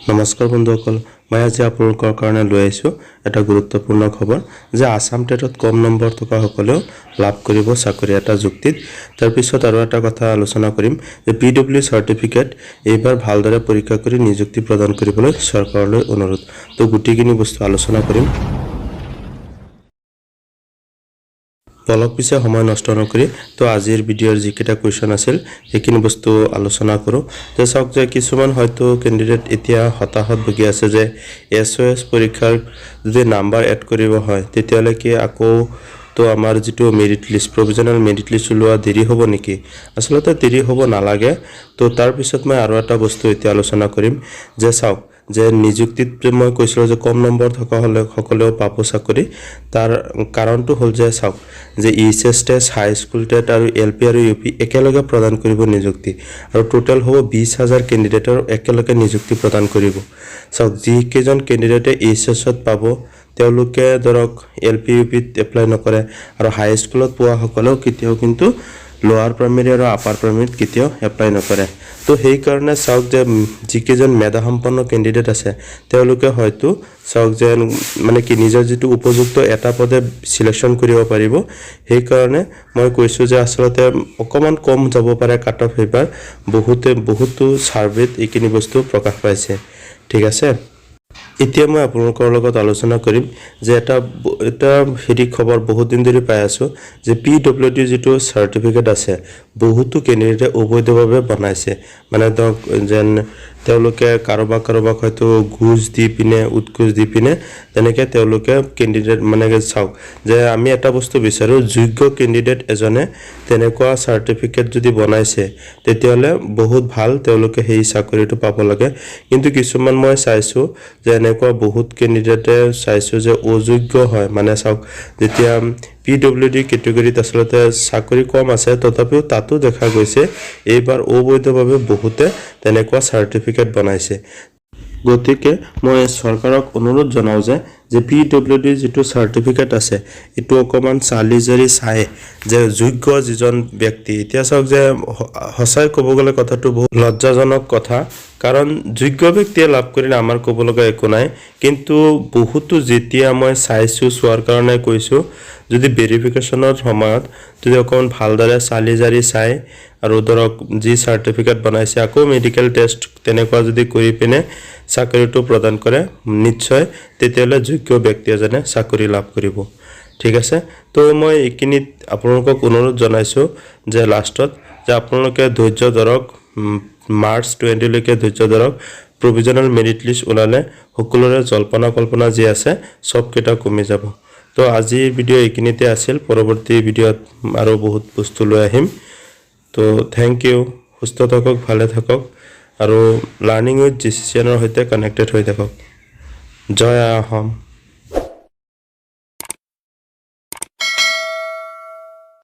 নমস্কাৰ বন্ধুসকল, মই আজি আপোনালোকৰ কাৰণে লৈ আহিছোঁ এটা গুৰুত্বপূৰ্ণ খবৰ যে আসাম টেটত কম নম্বৰ থকা সকলেও লাভ কৰিব চাকৰি এটা যুক্তিত। তাৰপিছত আৰু এটা কথা আলোচনা কৰিম যে PW চাৰ্টিফিকেট এইবাৰ ভালদৰে পৰীক্ষা কৰি নিযুক্তি প্ৰদান কৰিবলৈ চৰকাৰলৈ অনুৰোধ। তো গোটেইখিনি বস্তু আলোচনা কৰিম। অলপ পিছে সময় নষ্ট নকৰি তো আজিৰ ভিডিঅ'ৰ যিকেইটা কুৱেশ্যন আছিল সেইখিনি বস্তু আলোচনা কৰোঁ। যে চাওক যে কিছুমান হয়তো কেণ্ডিডেট এতিয়া হতাশত ভুগি আছে যে SOS পৰীক্ষাৰ যদি নাম্বাৰ এড কৰিব হয় তেতিয়াহ'লে কি আকৌ তো আমাৰ যিটো merit list provisional merit list ওলোৱা দেৰি হ'ব নেকি? আচলতে দেৰি হ'ব নালাগে। তো তাৰপিছত মই আৰু এটা বস্তু এতিয়া আলোচনা কৰিম যে চাওক যে নিযুক্তিত মই কৈছিলোঁ যে কম নম্বৰ থকা সকলেও পাব চাকৰি। তাৰ কাৰণটো হ'ল যে চাওক যে EHS টেষ্ট, হাই স্কুল টেট আৰু LP আৰু UP একেলগে প্ৰদান কৰিব নিযুক্তি আৰু টোটেল হ'ব 20,000 কেণ্ডিডেটৰ একেলগে নিযুক্তি প্ৰদান কৰিব। চাওক যিকেইজন কেণ্ডিডেটে EHSত পাব তেওঁলোকে ধৰক LP UPত এপ্লাই নকৰে আৰু হাই স্কুলত পোৱা সকলেও কেতিয়াও কিন্তু লোৱাৰ প্ৰাইমেৰী আৰু আপাৰ প্ৰাইমেৰীত কেতিয়াও এপ্লাই নকৰে। তো সেইকাৰণে চাওক যে যিকেইজন মেধাসম্পন্ন কেণ্ডিডেট আছে তেওঁলোকে হয়তো চাওক যে মানে কি নিজৰ যিটো উপযুক্ত এটা পদে চিলেকশ্যন কৰিব পাৰিব। সেইকাৰণে মই কৈছোঁ যে আচলতে অকণমান কম যাব পাৰে কাট অফ। এইবাৰ বহুতো ছাৰ্ভেত এইখিনি বস্তু প্ৰকাশ পাইছে। ঠিক আছে, এতিয়া মই আপোনালোকৰ লগত আলোচনা কৰিম যে এটা খবৰ বহুত দিন ধৰি পাই আছোঁ যে PWD যিটো চাৰ্টিফিকেট আছে বহুতো কেণ্ডিডেটে অবৈধভাৱে বনাইছে। মানে ধৰক যেন তেওঁলোকে কাৰোবাক হয়তো ঘুষ দি পিনে উৎকোচ দি পিনে তেনেকৈ তেওঁলোকে কেণ্ডিডেট মানে চাওক যে আমি এটা বস্তু বিচাৰোঁ যোগ্য কেণ্ডিডেট এজনে তেনেকুৱা চাৰ্টিফিকেট যদি বনাইছে তেতিয়াহ'লে বহুত ভাল, তেওঁলোকে সেই চাকৰিটো পাব লাগে। কিন্তু কিছুমান মই চাইছোঁ যে এনেকুৱা বহুত কেণ্ডিডেটে চাইছোঁ যে অযোগ্য হয়। মানে চাওক যেতিয়া PWD কেটেগৰীত আচলতে চাকৰি কম আছে তথাপিও তাতো দেখা গৈছে এইবাৰ অবৈধভাৱে বহুতে তেনেকুৱা চাৰ্টিফিকেট বনাইছে। গতিকে মই চৰকাৰক অনুৰোধ জনাওঁ যে PWD যিটো চাৰ্টিফিকেট আছে এইটো অকণমান চালি জাৰি চাই যে যোগ্য যিজন ব্যক্তি, এতিয়া চাওক যে সঁচাই ক'ব গ'লে কথাটো বহুত লজ্জাজনক কথা, কাৰণ যোগ্য ব্যক্তিয়ে লাভ কৰিলে আমাৰ ক'ব লগা একো নাই। কিন্তু বহুতো যেতিয়া মই চোৱাৰ কাৰণে কৈছোঁ যদি ভেৰিফিকেশ্যনৰ সময়ত যদি অকণমান ভালদৰে চালি জাৰি চাই আৰু ধৰক যি চাৰ্টিফিকেট বনাইছে আকৌ মেডিকেল টেষ্ট তেনেকুৱা যদি কৰি পিনে চাকৰিটো প্ৰদান কৰে নিশ্চয় তেতিয়াহ'লে যোগ্য ব্যক্তি এজনে চাকৰি লাভ কৰিব। ঠিক আছে, তো মই এইখিনিত আপোনালোকক অনুৰোধ জনাইছোঁ যে লাষ্টত যে আপোনালোকে ধৈৰ্য ধৰক, মাৰ্চ 20লৈকে ধৈৰ্য ধৰক। প্ৰভিজনেল মেৰিট লিষ্ট ওলালে সকলোৰে জল্পনা কল্পনা যি আছে চবকেইটা কমি যাব। তো আজিৰ ভিডিঅ' এইখিনিতে আছিল, পৰৱৰ্তী ভিডিঅ'ত আৰু বহুত বস্তু লৈ আহিম। তো থেংক ইউ, সুস্থ থাকক, ভালে থাকক আৰু লাৰ্ণিং উইথ GCCNৰ সৈতে কানেক্টেড হৈ থাকক। জয় অসম।